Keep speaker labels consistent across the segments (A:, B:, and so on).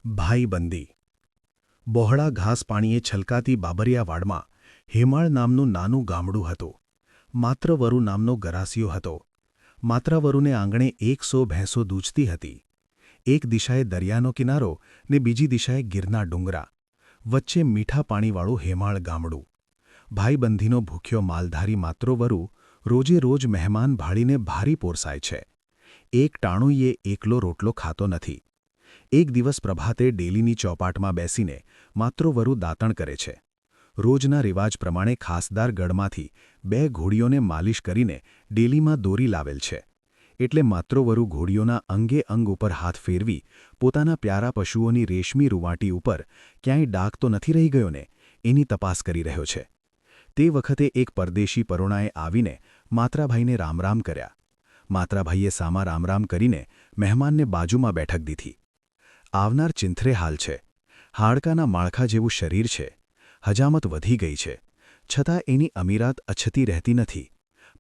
A: ભાઈબંધી બહોળા ઘાસ પાણીએ છલકાતી બાબરિયા વાડમાં હેમાળ નામનું નાનું ગામડું હતું. માત્ર વરુ નામનો ગરાસિયો હતો. માત્ર વરુને આંગણે 100 ભેંસો દૂધતી હતી. એક દિશાએ દરિયાનો કિનારો ને બીજી દિશાએ ગીરના ડુંગરા. વચ્ચે મીઠા પાણીવાળું હેમાળ ગામડું. ભાઈબંધીનો ભૂખ્યો માલધારી માત્ર વરુ રોજે રોજ મહેમાન ભાળીને ભારી પોરસાય છે. એક ટાણુંએ એકલો રોટલો ખાતો નથી. એક દિવસ પ્રભાતે ડેલીની ચોપાટમાં બેસીને માત્ર વરુ દાંતણ કરે છે. રોજના રિવાજ પ્રમાણે ખાસદાર ગઢમાંથી 2 ઘોડીઓને માલિશ કરીને ડેલીમાં દોરી લાવેલ છે. એટલે માત્ર વરુ ઘોડીઓના અંગે અંગ ઉપર હાથ ફેરવી પોતાના પ્યારા પશુઓની રેશમી રૂંવાટી ઉપર ક્યાંય ડાઘ તો નથી રહી ગયો ને એની તપાસ કરી રહ્યો છે. તે વખતે એક પરદેશી પરોણાએ આવીને માત્રાભાઈને રામરામ કર્યા. માત્રાભાઈએ સામા રામરામ કરીને મહેમાનને બાજુમાં બેઠક દીધી. આવનાર ચિંથરે હાલ છે. હાડકાના માળખા જેવું શરીર છે. હજામત વધી ગઈ છે. છતાં એની અમીરાત અછતી રહેતી નથી.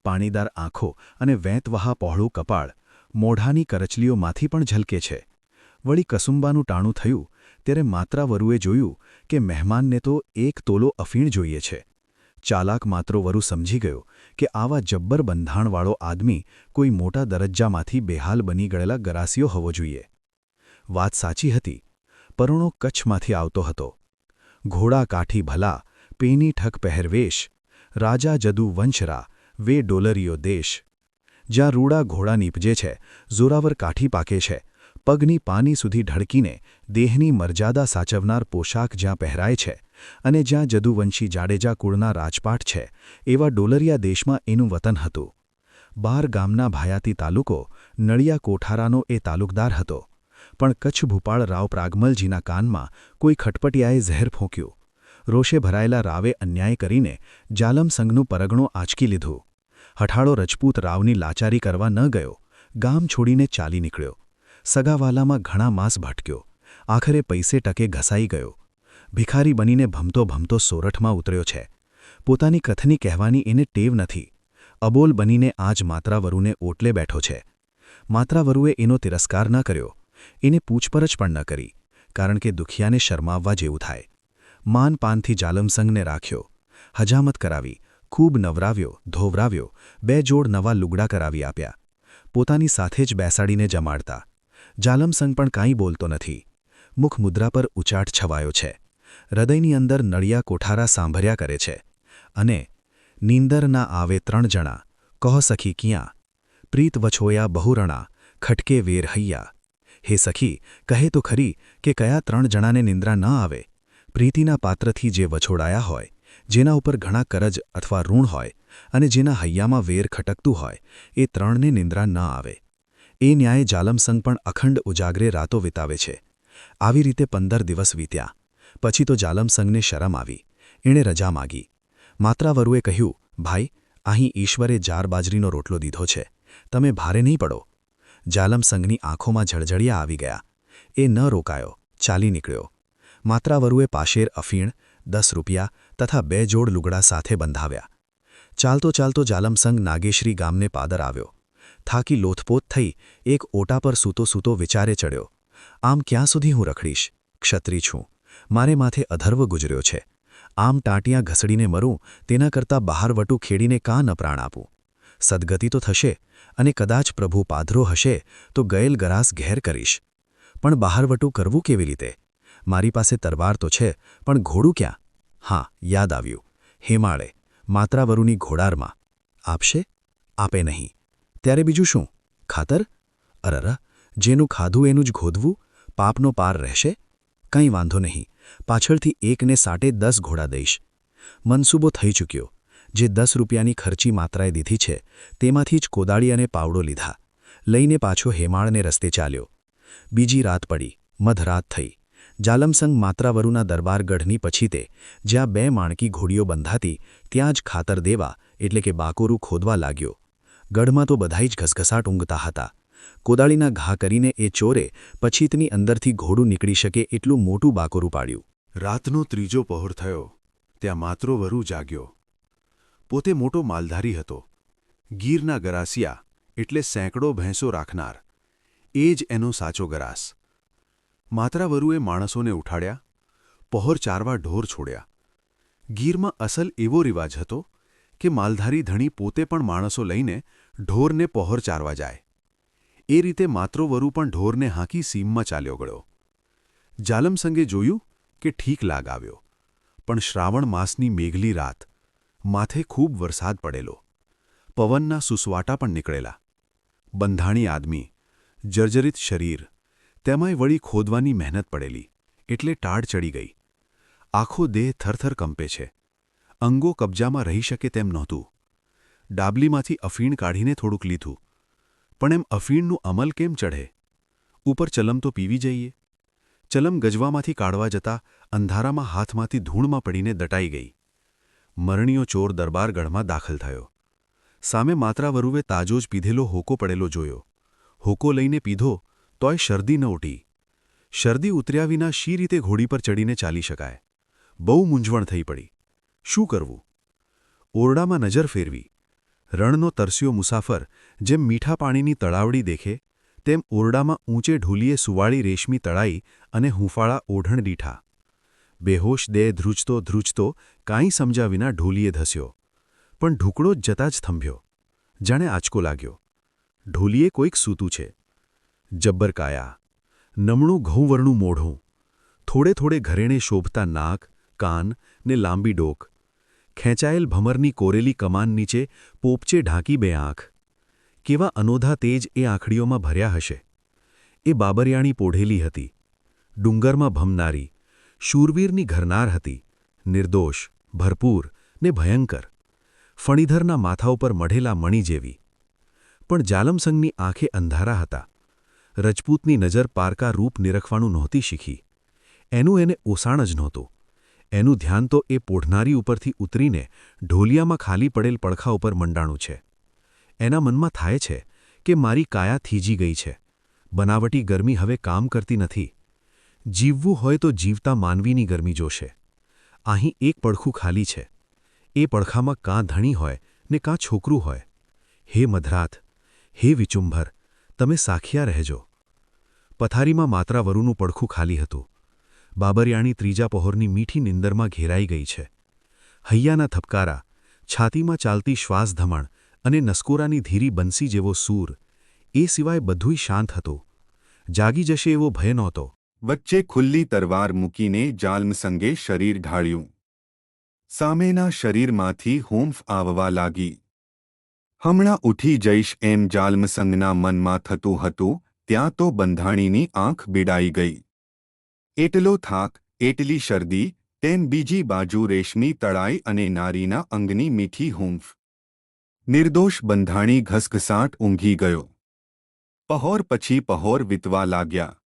A: પાણીદાર આંખો અને વેંતવહા પહોળું કપાળ મોઢાની કરચલીઓમાંથી પણ ઝલકે છે. વળી કસુંબાનું ટાણું થયું ત્યારે માત્રા વરુએ જોયું કે મહેમાનને તો 1 તોલો અફીણ જોઈએ છે. ચાલાક માત્ર વરુ સમજી ગયો કે આવા જબ્બર બંધાણવાળો આદમી કોઈ મોટા દરજ્જામાંથી બેહાલ બની ગયેલા ગરાસિયો હોવો જોઈએ. વાત સાચી હતી. પરુણો કચ્છમાંથી આવતો હતો. ઘોડા કાઠી ભલા, પેની ઠક પહેરવેશ, રાજા જદુ વંશરા, વે ડોલરિયો દેશ. જ્યાં રૂડા ઘોડા નીપજે છે, જોરાવર કાઠી પાકે છે, પગની પાની સુધી ઢળકીને દેહની મર્યાદા સાચવનાર પોશાક જ્યાં પહેરાય છે, અને જ્યાં જદુવંશી જાડેજા કુળના રાજપાટ છે, એવા ડોલરિયા દેશમાં એનું વતન હતું. 12 ગામના ભાયાતી તાલુકો નળિયા કોઠારાનો એ તાલુકદાર હતો. પણ કચ્છ ભૂપાળ રાવ પ્રાગમલજીના કાનમાં કોઈ ખટપટિયાએ ઝેર ફોંક્યું. રોષે ભરાયેલા રાવે અન્યાય કરીને જાલમસંગનું પરગણું આંચકી લીધું. હઠાળો રજપૂત રાવની લાચારી કરવા ન ગયો. ગામ છોડીને ચાલી નીકળ્યો. સગાવાલામાં ઘણા માસ ભટક્યો. આખરે પૈસે ટકે ઘસાઈ ગયો. ભિખારી બનીને ભમતો ભમતો સોરઠમાં ઉતર્યો છે. પોતાની કથની કહેવાની એને ટેવ નથી. અબોલ બનીને આજ માત્રાવરુને ઓટલે બેઠો છે. માત્રાવરુએ એનો તિરસ્કાર ન કર્યો. એને પૂછપરછ પણ ન કરી, કારણ કે દુખિયાને શરમાવવા જેવું થાય. માનપાનથી જાલમસંગને રાખ્યો. હજામત કરાવી, ખૂબ નવરાવ્યો, ધોવરાવ્યો, 2 જોડ નવા લુગડા કરાવી આપ્યા. પોતાની સાથે જ બેસાડીને જમાડતા. જાલમસંગ પણ કાંઈ બોલતો નથી. મુખ મુદ્રા પર ઉચાટ છવાયો છે. હૃદયની અંદર નળિયા કોઠારા સાંભળ્યા કરે છે. અને નીંદર ના આવે 3 જણા, કહો સખી કિયાં, પ્રીત વછોયા બહુરણા, ખટકે વેર હૈયા. હે સખી, કહે તો ખરી કે કયા 3 જણાને નિંદ્રા ન આવે? પ્રીતિના પાત્રથી જે વછોડાયા હોય, જેના ઉપર ઘણા કરજ અથવા ઋણ હોય, અને જેના હૈયામાં વેર ખટકતું હોય, એ 3ને નિંદ્રા ન આવે. એ ન્યાયે જાલમસંગ પણ અખંડ ઉજાગરે રાતો વિતાવે છે. આવી રીતે 15 દિવસ વીત્યા. પછી તો જાલમસંગને શરમ આવી. એણે રજા માગી. માત્રાવરુએ કહ્યું, ભાઈ, અહીં ઈશ્વરે જાર બાજરીનો રોટલો દીધો છે. તમે ભારે નહીં પડો. જાલમસંગની આંખોમાં જળજળિયા આવી ગયા. એ ન રોકાયો, ચાલી નીકળ્યો. માત્રાવરુએ પાશેર અફીણ, 10 રૂપિયા તથા 2 જોડ લુગડા સાથે બંધાવ્યા. ચાલતો ચાલતો જાલમસંગ નાગેશ્રી ગામને પાદર આવ્યો. થાકી લોથપોથ થઈ એક ઓટા પર સૂતો સૂતો વિચારે ચડ્યો. આમ ક્યાં સુધી હું રખડીશ? ક્ષત્રિય છું. મારે માથે અધર્વ ગુજર્યો છે. આમ ટાંટિયા ઘસડીને મરું તેના કરતાં બહારવટું ખેડીને કાં ન પ્રાણ આપું? સદગતિ તો થશે, અને કદાચ પ્રભુ પાધરો હશે તો ગયેલ ગરાસ ઘેર કરીશ. પણ બહારવટું કરવું કેવી રીતે? મારી પાસે તરવાર તો છે, પણ ઘોડું ક્યાં? હા, યાદ આવ્યું. હેમાળે, માત્રાવરુની ઘોડારમાં. આપશે? આપે નહીં. ત્યારે બીજું શું? ખાતર? અરર, જેનું ખાધું એનું જ ઘોદવું? પાપનો પાર રહેશે? કંઈ વાંધો નહીં. પાછળથી 1ને સાટે 10 ઘોડા દઈશ. મનસૂબો થઈ ચૂક્યો. જે 10 રૂપિયાની ખર્ચી માત્રાએ દીધી છે, તેમાંથી જ કોદાળી અને પાવડો લીધા. લઈને પાછો હેમાળને રસ્તે ચાલ્યો. બીજી રાત પડી, મધરાત થઈ. જાલમસંગ માત્રાવરુના દરબારગઢની પછી તે, જ્યાં 2 માણકી ઘોડીઓ બંધાતી, ત્યાં જ ખાતર દેવા એટલે કે બાકોરું ખોદવા લાગ્યો. ગઢમાં તો બધાઈ જ ઘસઘસાટ ઊંઘતા હતા. કોદાળીના ઘા કરીને એ ચોરે પછીતની અંદરથી ઘોડું નીકળી શકે એટલું મોટું બાકોરું પાડ્યું.
B: રાતનો 3જો પહોર થયો ત્યાં માત્ર વરુ જાગ્યો. પોતે મોટો માલધારી હતો. ગીરના ગરાસિયા એટલે સેંકડો ભેંસો રાખનાર. એ જ એનો સાચો ગરાસ. માત્રાવરુએ માણસોને ઉઠાડ્યા, પહોર ચારવા ઢોર છોડ્યા. ગીરમાં અસલ એવો રિવાજ હતો કે માલધારી ધણી પોતે પણ માણસો લઈને ઢોરને પહોર ચારવા જાય. એ રીતે માત્રોવરુ પણ ઢોરને હાંકી સીમમાં ચાલ્યો ગયો. જાલમસંગે જોયું કે ઠીક લાગ આવ્યો, પણ શ્રાવણ માસની મેઘલી રાત, માથે ખૂબ વરસાદ પડેલો, પવનના સુસવાટા પણ નીકળેલા. બંધાણી આદમી, જર્જરિત શરીર, તેમાંય વળી ખોદવાની મહેનત પડેલી, એટલે ટાઢ ચડી ગઈ. આખો દેહ થરથર કંપે છે. અંગો કબજામાં રહી શકે તેમ નહોતું. ડાબલીમાંથી અફીણ કાઢીને થોડુંક લીધું, પણ એમ અફીણનું અમલ કેમ ચઢે? ઉપર ચલમ તો પીવી જઈએ. ચલમ ગજવામાંથી કાઢવા જતાં અંધારામાં હાથમાંથી ધૂળમાં પડીને દટાઈ ગઈ. મરણીયો ચોર દરબારગઢમાં દાખલ થયો. સામે માત્રાવરુએ તાજો જ પીધેલો હોકો પડેલો જોયો. હોકો લઈને પીધો તોય શરદી ન ઉઠી. શરદી ઉતર્યા વિના શી રીતે ઘોડી પર ચડીને ચાલી શકાય? બહુ મૂંઝવણ થઈ પડી. શું કરવું? ઓરડામાં નજર ફેરવી. રણનો તરસ્યો મુસાફર જેમ મીઠા પાણીની તળાવડી દેખે તેમ ઓરડામાં ઊંચે ઢૂલીએ સુવાળી રેશમી તળાઈ અને હૂંફાળા ઓઢણ દીઠા. બેહોશ દેહ ધ્રુજતો ધ્રુજતો કાંઈ સમજ્યા વિના ઢોલીએ ધસ્યો, પણ ઢુકડો જ જતા જ થંભ્યો. જાણે આંચકો લાગ્યો. ઢોલીએ કોઈક સૂતું છે. જબ્બર કાયા, નમણું ઘઉંવરણું મોઢું, થોડે થોડે ઘરેણે શોભતા નાક, કાન ને લાંબી ડોક, ખેંચાયેલ ભમરની કોરેલી કમાન નીચે પોપચે ઢાંકી બે આંખ. કેવા અનોધા તેજ એ આંખડીઓમાં ભર્યા હશે! એ બાબરિયાણી પોઢેલી હતી, ડુંગરમાં ભમનારી, શૂરવીરની ઘરનાર હતી, નિર્દોષ, ભરપૂર ને ભયંકર, ફણીધરના માથા ઉપર મઢેલા મણી જેવી. પણ જાલમસંગની આંખે અંધારા હતા. રજપૂતની નજર પારકા રૂપ નિરખવાનું નહોતી શીખી. એનું એને ઓસાણ જ નહોતું. એનું ધ્યાન તો એ પોઢનારી ઉપરથી ઉતરીને ઢોલિયામાં ખાલી પડેલ પડખા ઉપર મંડાણું છે. એના મનમાં થાય છે કે મારી કાયા થીજી ગઈ છે. બનાવટી ગરમી હવે કામ કરતી નથી. જીવવું હોય તો જીવતા માનવીની ગરમી જોશે. અહીં એક પડખું ખાલી છે. એ પડખામાં કાં ધણી હોય ને કાં છોકરું હોય. હે મધરાત, હે વિચુંભર, તમે સાખિયા રહેજો. પથારીમાં માત્રાવરુનું પડખું ખાલી હતું. બાબરિયાણી ત્રીજા પહોરની મીઠી નિંદરમાં ઘેરાઈ ગઈ છે. હૈયાના થપકારા, છાતીમાં ચાલતી શ્વાસ ધમણ અને નસકોરાની ધીરી બંસી જેવો સૂર, એ સિવાય બધુંય શાંત હતું. જાગી જશે એવો ભય નહોતો.
C: વચ્ચે ખુલ્લી તરવાર મૂકીને જાલમસંગે શરીર ઢાળ્યું. સામેના શરીરમાંથી હૂંફ આવવા લાગી. હમણાં ઉઠી જઈશ એમ જાલમસંગના મનમાં થતું હતું ત્યાં તો બંધાણીની આંખ બીડાઈ ગઈ. એટલો થાક, એટલી શરદી, તેમ બીજી બાજુ રેશમી તળાઈ અને નારીના અંગની મીઠી હૂંફ. નિર્દોષ બંધાણી ઘસઘસાટ ઊંઘી ગયો. પહોર પછી પહોર વીતવા લાગ્યા.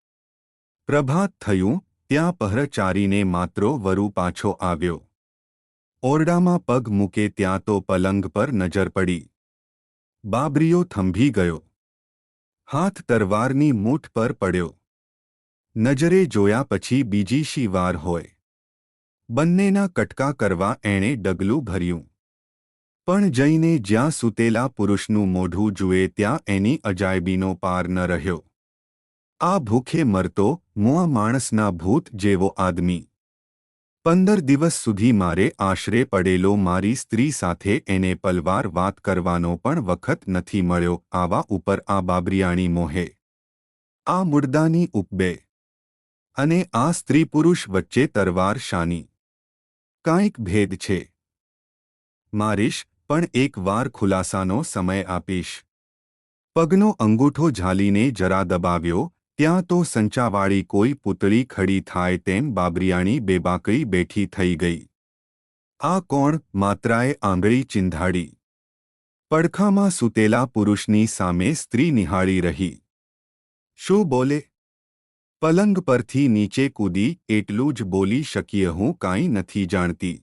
C: પ્રભાત થયું ત્યાં પહરચારીને માત્રોવરુ પાછો આવ્યો. ઓરડામાં પગ મૂકે ત્યાં તો પલંગ પર નજર પડી. બાબરીયો થંભી ગયો. હાથ તરવારની મૂઠ પર પડ્યો. નજરે જોયા પછી બીજી શી વાર હોય. બંનેના કટકા કરવા એણે ડગલું ભર્યું. પણ જઈને જ્યાં સૂતેલા પુરુષનું મોઢું જુએ ત્યાં એની અજાયબીનો પાર ન રહ્યો. આ ભૂખે મરતો, મુઆ માણસના ભૂત જેવો આદમી. 15 દિવસ સુધી મારે આશરે પડેલો મારી સ્ત્રી સાથે એને પલવાર વાત કરવાનો પણ વખત નથી મળ્યો. આવા ઉપર આ બાબરિયાણી મોહે. આ મુર્દાની ઉપબે. અને આ સ્ત્રી પુરુષ વચ્ચે તરવાર શાની? કાંઈક ભેદ છે. મારીશ, પણ એક વાર ખુલાસાનો સમય આપીશ. પગનો અંગૂઠો ઝાલીને જરા દબાવ્યો ત્યાં તો સંચાવાળી કોઈ પૂતળી ખડી થાય તેમ બાબરિયાણી બેબાકળી બેઠી થઈ ગઈ. આ કોણ? માત્રાએ આંગળી ચીંધાડી. પડખામાં સૂતેલા પુરુષની સામે સ્ત્રી નિહાળી રહી. શું બોલે? પલંગ પરથી નીચે કૂદી એટલું જ બોલી શકીએ. હું કાંઈ નથી જાણતી.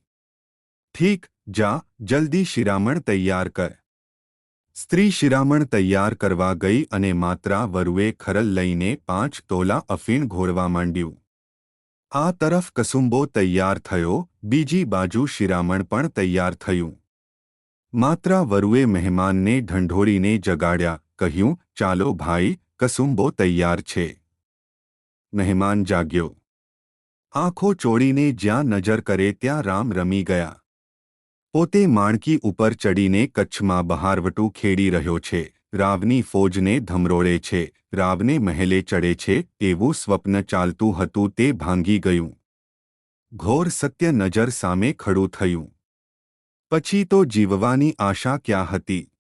C: ઠીક, જા, જલ્દી શિરામણ તૈયાર કર. સ્ત્રી શિરામણ તૈયાર કરવા ગઈ અને માત્રાવરુએ ખરલ લઈને 5 તોલા અફીણ ઘોળવા માંડ્યું. આ તરફ કસુંબો તૈયાર થયો, બીજી બાજુ શિરામણ પણ તૈયાર થયું. માત્રાવરુએ મહેમાનને ઢંઢોળીને જગાડ્યા. કહ્યું, ચાલો ભાઈ, કસુંબો તૈયાર છે. મહેમાન જાગ્યો. આંખો ચોળીને જ્યાં નજર કરે ત્યાં રામ રમી ગયા. પોતે માણકી ઉપર ચડીને કચ્છમાં બહારવટું ખેડી રહ્યો છે. રાવની ફોજને ધમરોળે છે. રાવને મહેલે ચડે છે એવું સ્વપ્ન ચાલતું હતું તે ભાંગી ગયું. ઘોર સત્ય નજર સામે ખડું થયું. પછી તો જીવવાની આશા ક્યાં હતી?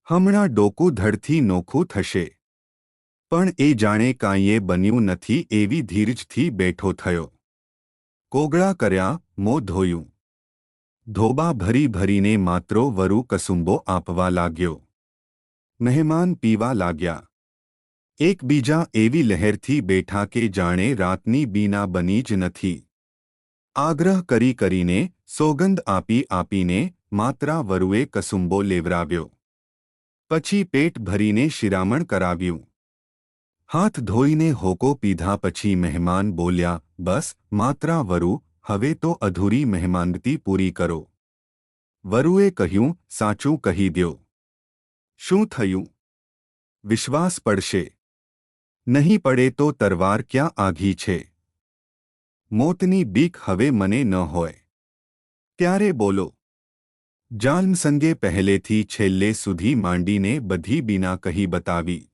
C: હમણાં ડોકું ધડથી નોખું થશે. પણ એ જાણે કાંઈએ બન્યું નથી એવી ધીરજથી બેઠો થયો. કોગળા કર્યા, મોં ધોયું. ધોબા ભરી ભરીને માટો વરુ કસુંબો આપવા લાગ્યો. મહેમાન પીવા લાગ્યા. એકબીજા એવી લહેરથી બેઠા કે જાણે રાતની બીના બની જ નથી. આગ્રહ કરી કરીને, સોગંદ આપી આપીને માત્રા વરુએ કસુંબો લેવરાવ્યો. પછી પેટ ભરીને શિરામણ કરાવ્યું. હાથ ધોઈને હોકો પીધા પછી મહેમાન બોલ્યા, બસ માત્રા વરુ, હવે તો અધૂરી મહેમાનગતિ પૂરી કરો. વરુએ કહ્યું, સાચું કહી દ્યો. શું થયું? વિશ્વાસ પડશે. નહીં પડે તો તરવાર ક્યાં આઘી છે? મોતની બીક હવે મને ન હોય ત્યારે બોલો. જાલમસંગે પહેલેથી છેલ્લે સુધી માંડીને બધી બીના કહી બતાવી.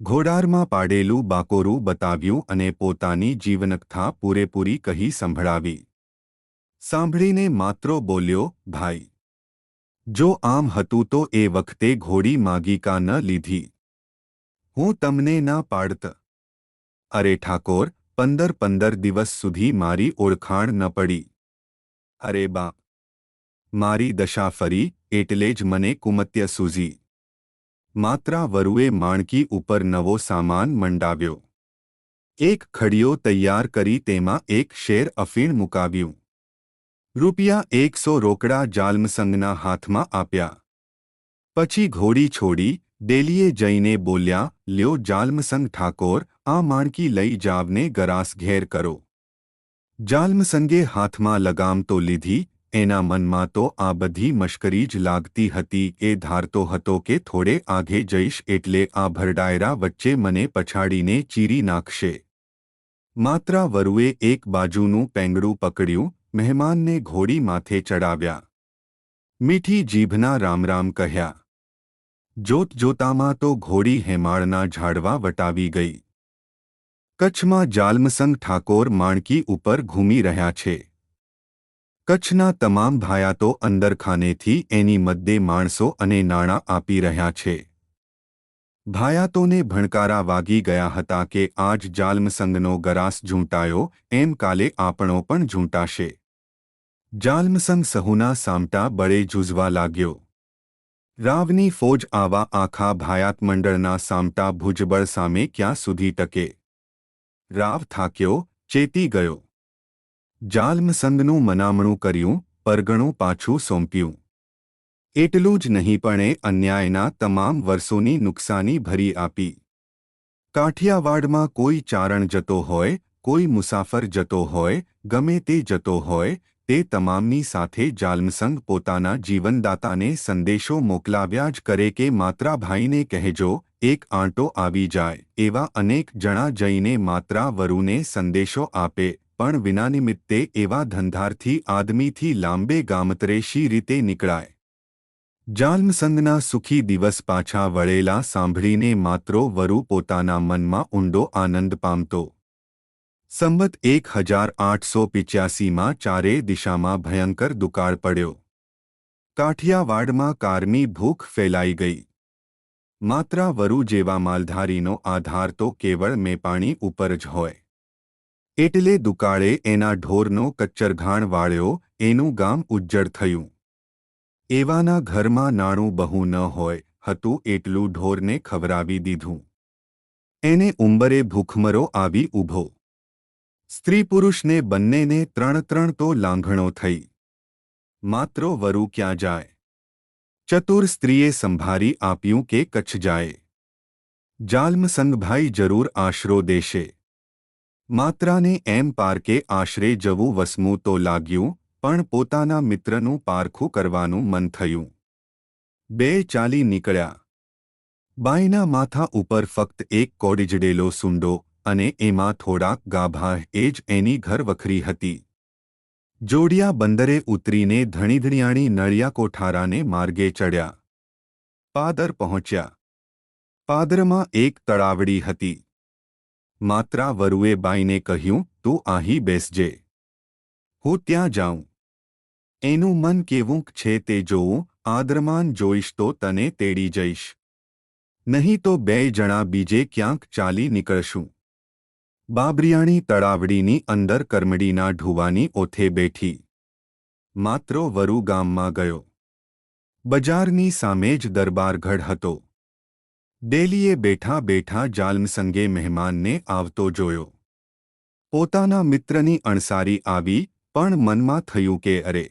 C: ઘોડારમાં પાડેલું બાકોરું બતાવ્યું અને પોતાની જીવનકથા પૂરેપૂરી કહી સંભળાવી. સાંભળીને માટો બોલ્યો, ભાઈ, જો આમ હતું તો એ વખતે ઘોડી માગી કા ન લીધી? હું તમને ના પાડત. અરે ઠાકોર, 15 દિવસ સુધી મારી ઓળખાણ ન પડી. અરે બાપ, મારી દશા ફરી એટલે જ મને કુમત્ય સૂઝી. માત્રા વરુએ માણકી ઉપર નવો સામાન મંડાવ્યો. એક ખડિયો તૈયાર કરી તેમાં એક શેર અફીણ મુકાવ્યું. ₹100 રોકડા જાલમસંગના હાથમાં આપ્યા. પછી ઘોડી છોડી ડેલીએ જઈને બોલ્યા, લ્યો જાલમસંગ ઠાકોર, આ માણકી લઈ જાવને ગરાસ ઘેર કરો. જાલમસંગે હાથમાં લગામ તો લીધી. એના મનમાં તો આ બધી મશ્કરી જ લાગતી હતી. એ ધારતો હતો કે થોડે આઘે જઈશ એટલે આ ભરડાયરા વચ્ચે મને પછાડીને ચીરી નાખશે. માત્રા વરુએ એક બાજુનું પેંગડું પકડ્યું, મહેમાનને ઘોડી માથે ચડાવ્યા. મીઠી જીભના રામરામ કહ્યા. જોતજોતામાં તો ઘોડી હેમાળના ઝાડવા વટાવી ગઈ. કચ્છમાં જાલમસંગ ઠાકોર માણકી ઉપર ઘૂમી રહ્યા છે. કચ્છના તમામ ભાયાતો અંદરખાનેથી એની મદ્દે માણસો અને નાણાં આપી રહ્યા છે. ભાયાતોને ભણકારા વાગી ગયા હતા કે આજ જાલમસંગનો ગરાસ ઝૂંટાયો એમ કાલે આપણો પણ ઝૂંટાશે. જાલમસંગ સહુના સામટા બળે ઝૂઝવા લાગ્યો. રાવની ફોજ આવા આખા ભાયાત મંડળના સામટા ભુજબળ સામે ક્યાં સુધી ટકે? રાવ થાક્યો, ચેતી ગયો. જાલમસંગનું મનામણું કર્યું, પરગણું પાછું સોંપ્યું. એટલું જ નહીં પણ એ અન્યાયના તમામ વર્ષોની નુકસાની ભરી આપી. કાઠિયાવાડમાં કોઈ ચારણ જતો હોય, કોઈ મુસાફર જતો હોય, ગમે તે જતો હોય, તે તમામની સાથે જાલમસંગ પોતાના જીવનદાતાને સંદેશો મોકલાવ્યા જ કરે કે માત્રાભાઈને કહેજો, એક આંટો આવી જાય. એવા અનેક જણા જઈને માત્રા વરુને સંદેશો આપે, પણ વિનાનિમિત્તે એવા ધંધારથી આદમીથી લાંબે ગામતરે શી રીતે નીકળાય? જાલમસંગના સુખી દિવસ પાછા વળેલા સાંભળીને માટો વરુ પોતાના મનમાં ઊંડો આનંદ પામતો. સંવત 1885માં ચારે દિશામાં ભયંકર દુકાળ પડ્યો. કાઠિયાવાડમાં કારમી ભૂખ ફેલાઈ ગઈ. માત્રા વરુ જેવા માલધારીનો આધાર તો કેવળ મેપાણી ઉપર જ હોય. એટલે દુકાળે એના ઢોરનો કચ્ચરઘાણ વાળ્યો, એનું ગામ ઉજ્જડ થયું. એવાના ઘરમાં નાણું બહુ ન હોય હતું એટલું ઢોરને ખવરાવી દીધું. એને ઉંબરે ભૂખમરો આવી ઊભો. સ્ત્રી પુરુષને બંનેને 3 તો લાંઘણો થઈ. માટો વરુ ક્યાં જાય? ચતુર સ્ત્રીએ સંભારી આપ્યું કે કચ્છ જાય. જાલમસંગભાઈ જરૂર આશરો દેશે. માત્રાને એમ પારકે આશરે જવું વસમું તો લાગ્યું, પણ પોતાના મિત્રનું પારખું કરવાનું મન થયું. બે ચાલી નીકળ્યા. બાઈના માથા ઉપર ફક્ત એક કોડીજડેલો સૂંડો અને એમાં થોડાક ગાભા એ જ એની ઘરવખરી હતી. જોડિયા બંદરે ઉતરીને ધણીધણિયાણી નળિયા કોઠારાને માર્ગે ચડ્યા. પાદર પહોંચ્યા. પાદરમાં એક તળાવડી હતી. માત્રા વરુએ બાઈને કહ્યું, તું અહીં બેસજે. હું ત્યાં જાઉં. એનું મન કેવું છે તે જોઉં. આદરમાન જોઈશ તો તને તેડી જઈશ. નહીં તો બે જણા બીજે ક્યાંક ચાલી નીકળશું. બાબરિયાણી તળાવડીની અંદર કરમડીના ઢૂવાની ઓથે બેઠી. માત્રો વરુ ગામમાં ગયો. બજારની સામે જ દરબારગઢ હતો. ડેલીએ બેઠા બેઠા જાલમસંગે મહેમાનને આવતો જોયો. પોતાના મિત્રની અણસારી આવી, પણ મનમાં થયું કે અરે,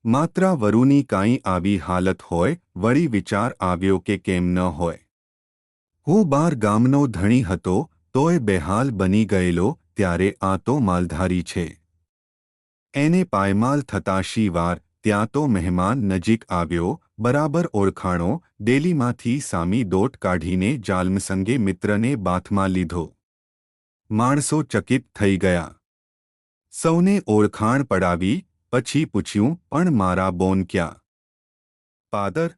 C: માત્રા વરુની કાંઈ આવી હાલત હોય. વળી વિચાર આવ્યો કે કેમ ન હોય. હું 12 ગામનો ધણી હતો, તોય બેહાલ બની ગયેલો. ત્યારે આ તો માલધારી છે. એને પાયમાલ થતા શી વાર. ત્યાં તો મહેમાન નજીક આવ્યો, બરાબર ઓળખાણો. ડેલીમાંથી સામી દોટ કાઢીને જાલમસંગે મિત્રને બાથમાં લીધો. માણસો ચકિત થઈ ગયા. સૌને ઓળખાણ પડાવી. પછી પૂછ્યું, પણ મારા બોન ક્યાં? પાદર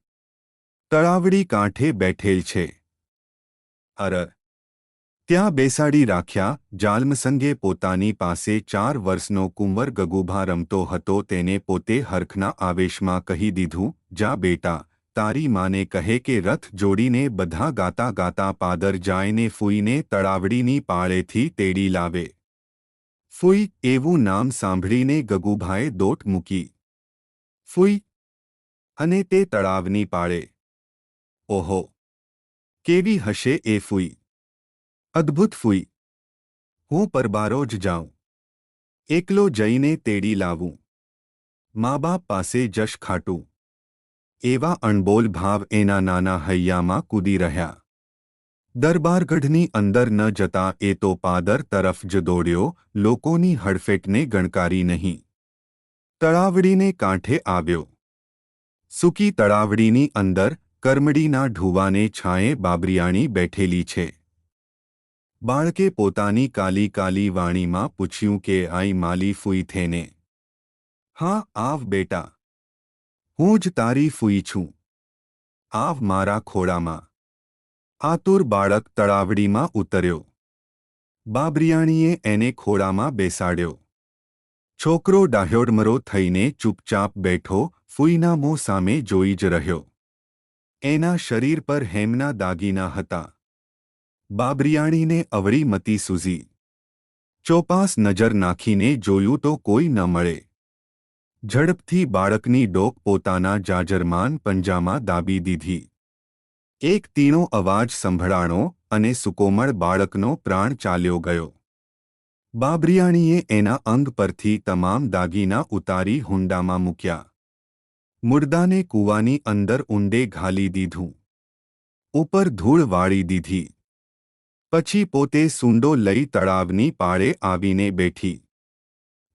C: તળાવડી કાંઠે બેઠેલ છે. અરર, ત્યાં બેસાડી રાખ્યા. જાલમસંગે પોતાની પાસે 4 વર્ષનો કુંવર ગગુભા રમતો હતો તેને પોતે હરખના આવેશમાં કહી દીધું, જા બેટા, તારી માને કહે કે રથ જોડીને બધા ગાતા ગાતા પાદર જાયને ફૂઈને તળાવડીની પાળેથી તેડી લાવે. ફૂઈ એવું નામ સાંભળીને ગગુભાએ દોટ મૂકી. ફૂઈ અને તે તળાવની પાળે. ઓહો, કેવી હશે એ ફૂઈ! અદ્ભુત ફૂઈ! હું પરબારો જ જાઉં. એકલો જઈને તેડી લાવું. મા બાપ પાસે જશ ખાટું. એવા અણબોલ ભાવ એના નાના હૈયામાં કૂદી રહ્યા. દરબારગઢની અંદર ન જતા એ તો પાદર તરફ જ દોડ્યો. લોકોની હડફેટને ગણકારી નહીં. તળાવડીને કાંઠે આવ્યો. સૂકી તળાવડીની અંદર કરમડીના ઢૂવાને છાંયે બાબરિયાણી બેઠેલી છે. બાળકે પોતાની કાલી કાલી વાણીમાં પૂછ્યું કે આઈ માલી ફૂઈ થેને? હા, આવ બેટા. હું જ તારી ફૂઈ છું. આવ મારા ખોળામાં. આતુર બાળક તળાવડીમાં ઉતર્યો. બાબરિયાણીએ એને ખોળામાં બેસાડ્યો. છોકરો ડાહ્યોડમરો થઈને ચૂપચાપ બેઠો. ફૂઈના મોં સામે જોઈ જ રહ્યો. એના શરીર પર હેમના દાગીના હતા. બાબરિયાણીને અવળી મતી સૂઝી. ચોપાસ નજર નાખીને જોયું તો કોઈ ન મળે. ઝડપથી બાળકની ડોક પોતાના જાજરમાન પંજામાં દાબી દીધી. એક તીણો અવાજ સંભળાણો અને સુકોમળ બાળકનો પ્રાણ ચાલ્યો ગયો. બાબરિયાણીએ એના અંગ પરથી તમામ દાગીના ઉતારી હુંડામાં મૂક્યા. મુર્દાને કૂવાની અંદર ઊંડે ઘાલી દીધું. ઉપર ધૂળ વાળી દીધી. પછી પોતે સૂંડો લઈ તળાવની પાળે આવીને બેઠી.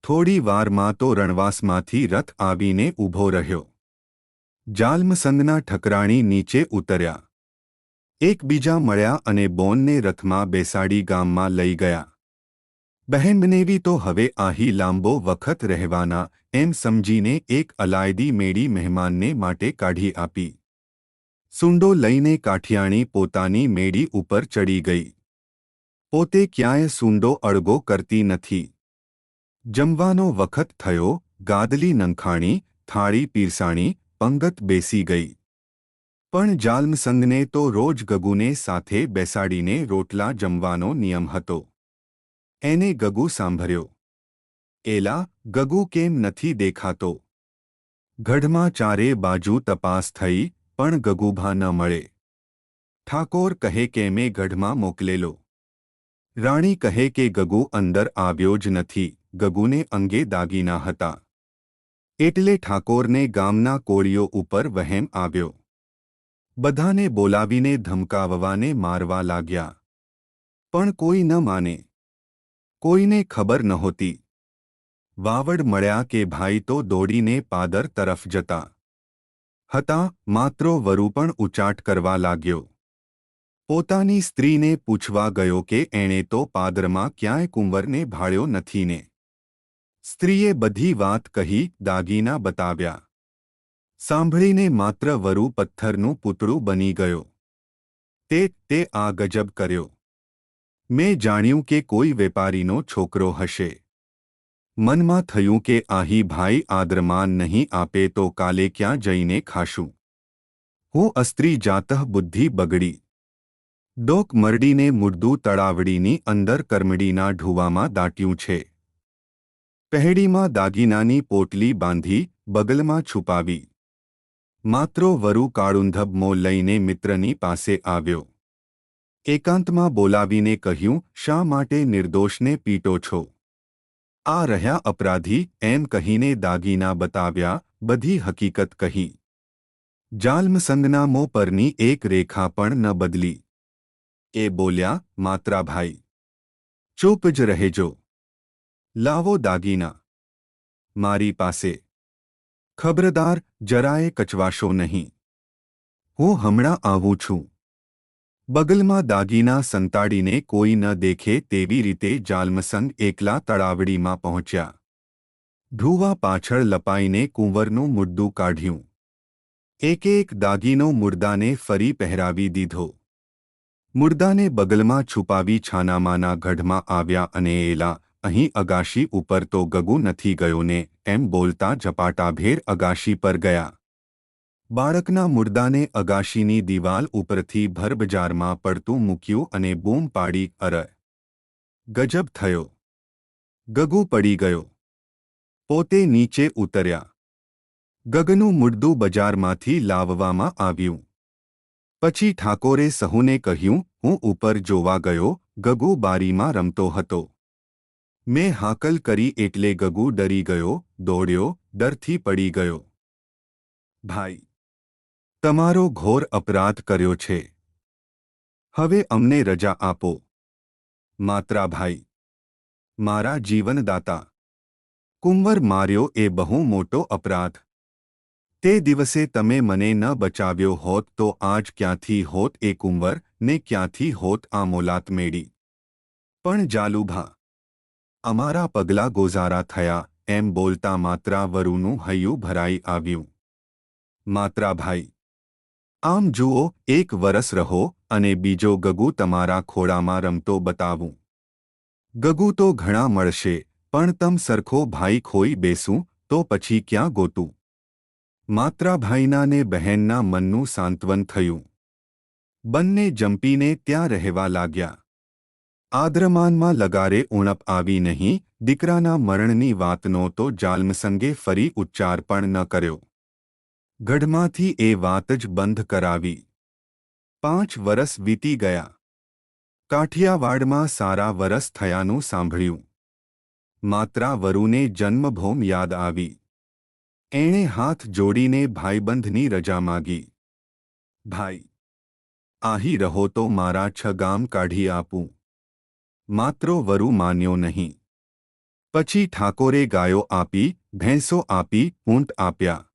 C: થોડી વારમાં તો રણવાસમાંથી રથ આવીને ઊભો રહ્યો. જાલમસંગના ઠકરાણી નીચે ઉતર્યા. એકબીજા મળ્યા અને બોનને રથમાં બેસાડી ગામમાં લઈ ગયા. બહેનબનેવી તો હવે અહીં લાંબો વખત રહેવાના એમ સમજીને એક અલાયદી મેળી મહેમાનને માટે કાઢી આપી. સૂંડો લઈને કાઠિયાણી પોતાની મેળી ઉપર ચડી ગઈ. પોતે ક્યાંય સૂંડો અળગો કરતી નથી. જમવાનો વખત થયો. ગાદલી નંખાણી, થાળી પીરસાણી, પંગત બેસી ગઈ. પણ જાલમસંગને તો રોજ ગગુને સાથે બેસાડીને રોટલા જમવાનો નિયમ હતો. એને ગગુ સાંભળ્યો. એલા, ગગુ કેમ નથી દેખાતો? ગઢમાં ચારે બાજુ તપાસ થઈ, પણ ગગુભા ન મળે. ઠાકોર કહે કે મેં ગઢમાં મોકલેલો. રાણી કહે કે ગગુ અંદર આવ્યો જ નથી. ગગુને અંગે દાગીના હતા. એટલે ઠાકોરને ગામના કોળીઓ ઉપર વહેમ આવ્યો. બધાને બોલાવીને ધમકાવવાને મારવા લાગ્યા. પણ કોઈ ન માને. કોઈને ખબર નહોતી. વાવડ મળ્યા કે ભાઈ તો દોડીને પાદર તરફ જતા હતા. માત્રો વરુ પણ ઉચાટ કરવા લાગ્યો. પોતાની સ્ત્રીને પૂછવા ગયો કે એણે તો પાદરમાં ક્યાંય કુંવરને ભાળ્યો નથી ને. સ્ત્રીએ બધી વાત કહી, દાગીના બતાવ્યા. સાંભળીને માત્ર વરુ પથ્થરનું પૂતળું બની ગયો. તે આ ગજબ કર્યો. મેં જાણ્યું કે કોઈ વેપારીનો છોકરો હશે. મનમાં થયું કે આહી ભાઈ આદરમાન નહીં આપે તો કાલે ક્યાં જઈને ખાશું. હું અસ્ત્રી જાતઃ બુદ્ધિ બગડી. ડોક મરડીને મુર્દું તળાવડીની અંદર કરમડીના ઢૂવામાં દાટ્યું છે. પહેડીમાં દાગીનાની પોટલી બાંધી બગલમાં છુપાવી. માત્રો વરુ કાળુંધબ મોં લઈને મિત્રની પાસે આવ્યો. એકાંતમાં બોલાવીને કહ્યું, શા માટે નિર્દોષને પીટો છો? આ રહ્યા અપરાધી એમ કહીને દાગીના બતાવ્યા, બધી હકીકત કહી. જાલ્મસંગના મોં પરની એક રેખા પણ ન બદલી. એ બોલ્યા, માત્રાભાઈ, ચૂપ જ રહેજો. લાવો દાગીના મારી પાસે. ખબરદાર, જરાયે કચવાશો નહીં. હું હમણાં આવું છું. બગલમાં દાગીના સંતાડીને કોઈ ન દેખે તેવી રીતે જાલ્મસંગ એકલા તળાવડીમાં પહોંચ્યા. ઢૂવા પાછળ લપાઈને કુંવરનું મુર્દું કાઢ્યું. એક દાગીનો મુર્દાને ફરી પહેરાવી દીધો. મુર્દાને બગલમાં છુપાવી છાનામાના ગઢમાં આવ્યા અને એલા, અહીં અગાશી ઉપર તો ગગુ નથી ગયો ને, એમ બોલતા ઝપાટાભેર અગાશી પર ગયા. બાળકના મુર્દાને અગાશીની દિવાલ ઉપરથી ભરબજારમાં પડતું મૂક્યું અને બૂમ પાડી, અરે! ગજબ થયો! ગગુ પડી ગયો. પોતે નીચે ઉતર્યા. ગગનું મુર્દું બજારમાંથી લાવવામાં આવ્યું. પછી ઠાકોરે સહુને કહ્યું, હું ઉપર જોવા ગયો, ગગુ બારીમાં રમતો હતો. મેં હાકલ કરી એટલે ગગુ ડરી ગયો, દોડ્યો, ડરથી પડી ગયો. ભાઈ, તમારો ઘોર અપરાધ કર્યો છે. હવે અમને રજા આપો. માત્રાભાઈ, મારા જીવનદાતા, કુંવર માર્યો એ બહુ મોટો અપરાધ. તે દિવસે તમે મને ન બચાવ્યો હોત તો આજ ક્યાંથી હોત એ કુંવર ને ક્યાંથી હોત આ મોલાત મેળી. પણ જાલુભા, અમારા પગલા ગોઝારા થયા એમ બોલતા માત્રા વરુનું હૈયું ભરાઈ આવ્યું. માત્રાભાઈ, આમ જુઓ, એક વરસ રહો અને બીજો ગગુ તમારા ખોળામાં રમતો બતાવું. ગગુ તો ઘણા મળશે, પણ તમ સરખો ભાઈ ખોઈ બેસું તો પછી ક્યાં ગોતું? માત્રાભાઈના ને બહેનના મનનું સાંત્વન થયું. બંને જંપીને ત્યાં રહેવા લાગ્યા. આદ્રમાનમાં લગારે ઉણપ આવી નહીં. દીકરાના મરણની વાતનો તો જાલ્મસંગે ફરી ઉચ્ચાર પણ ન કર્યો. ગઢમાંથી એ વાત જ બંધ કરાવી. 5 વરસ વીતી ગયા. કાઠિયાવાડમાં સારા વરસ થયાનું સાંભળ્યું. માત્રા વરુને જન્મભૂમ યાદ આવી. એણે હાથ જોડીને ભાઈબંધની રજા માગી. ભાઈ, આહી રહો તો મારા 6 ગામ કાઢી આપું. માત્રો વરુ માન્યો નહીં. પછી ઠાકોરે ગાયો આપી, ભેંસો આપી, ઊંટ આપ્યા.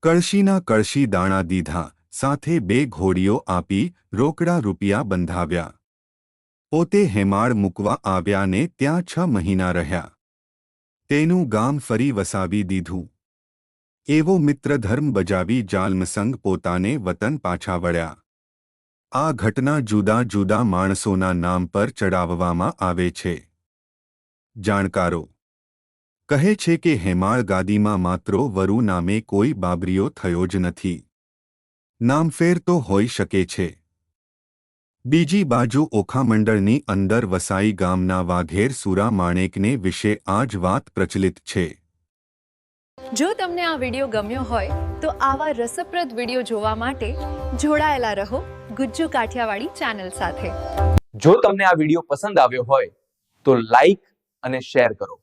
C: કળશીના કળશી દાણા દીધા, સાથે 2 ઘોડીઓ આપી, રોકડા રૂપિયા બંધાવ્યા. પોતે હેમાળ મૂકવા આવ્યા ને ત્યાં 6 મહિના રહ્યા. તેનું ગામ ફરી વસાવી દીધું. એવો મિત્રધર્મ બજાવી જાલ્મસંગ પોતાને વતન પાછા વળ્યા. આ ઘટના જુદા જુદા માણસોના નામ પર ચડાવવામાં આવે છે. જાણકારો કહે છે કે હેમાળ ગાદીમાં માત્રો વરુ નામે કોઈ બાબરીઓ થયો જ નથી. નામફેર તો હોઈ શકે છે. બીજી બાજુ ઓખામંડળની અંદર વસાઈ ગામના વાઘેર સુરા માણેકને વિશે આ જ વાત પ્રચલિત છે.
D: જો તમને આ વિડીયો ગમ્યો હોય તો આવા રસપ્રદ વિડીયો જોવા માટે જોડાયેલા રહો ગુજ્જુ કાઠિયાવાડી ચેનલ સાથે.
E: જો તમને આ વિડીયો પસંદ આવ્યો હોય તો લાઈક અને શેર કરો.